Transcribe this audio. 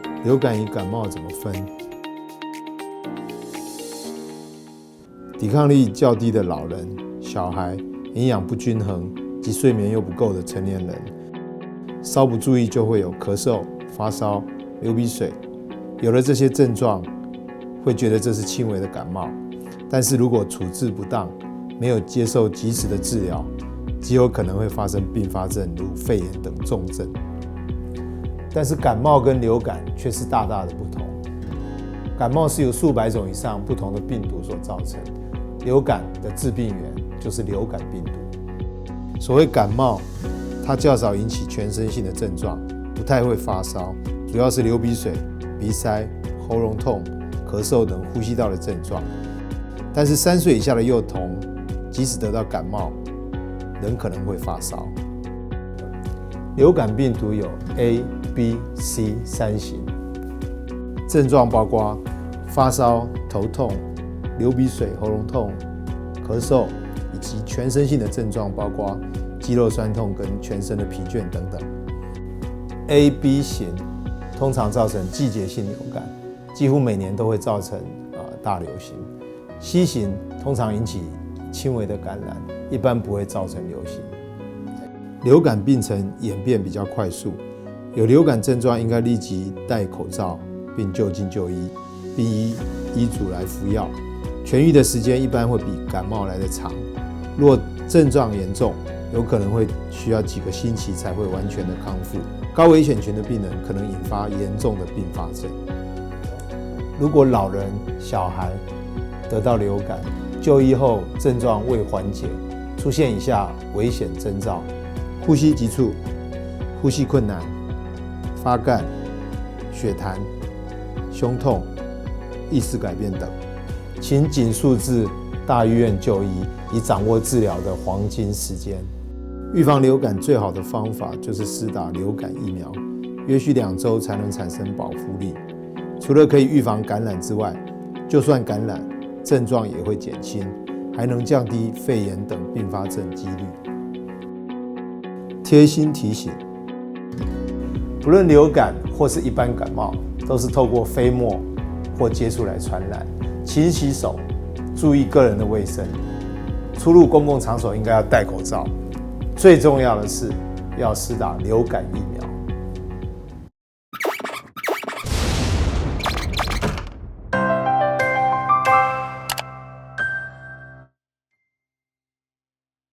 流感与感冒怎么分？抵抗力较低的老人、小孩、营养不均衡及睡眠又不够的成年人，稍不注意就会有咳嗽、发烧、流鼻水。有了这些症状，会觉得这是轻微的感冒，但是如果处置不当，没有接受及时的治疗，极有可能会发生并发症，如肺炎等重症。但是感冒跟流感却是大大的不同。感冒是由数百种以上不同的病毒所造成，流感的致病源就是流感病毒。所谓感冒，它较少引起全身性的症状，不太会发烧，主要是流鼻水、鼻塞、喉咙痛、咳嗽等呼吸道的症状。但是3岁以下的幼童，即使得到感冒，仍可能会发烧。流感病毒有 A、B、C 3型，症状包括发烧、头痛、流鼻水、喉咙痛、咳嗽，以及全身性的症状包括肌肉酸痛跟全身的疲倦等等。A、B 型通常造成季节性流感，几乎每年都会造成大流行。C 型通常引起轻微的感染，一般不会造成流行。流感病程演变比较快速，有流感症状应该立即戴口罩，并就近就医，并依医嘱来服药。痊愈的时间一般会比感冒来得长，若症状严重，有可能会需要几个星期才会完全的康复。高危险群的病人可能引发严重的并发症。如果老人、小孩得到流感，就医后症状未缓解，出现以下危险征兆：呼吸急促、呼吸困难、发干、血痰、胸痛、意识改变等，请紧速至大医院就医，以掌握治疗的黄金时间。预防流感最好的方法就是施打流感疫苗，约需2周才能产生保护力。除了可以预防感染之外，就算感染，症状也会减轻，还能降低肺炎等并发症几率。贴心提醒：不论流感或是一般感冒，都是透过飞沫或接触来传染。勤洗手，注意个人的卫生。出入公共场所应该要戴口罩。最重要的是要施打流感疫苗。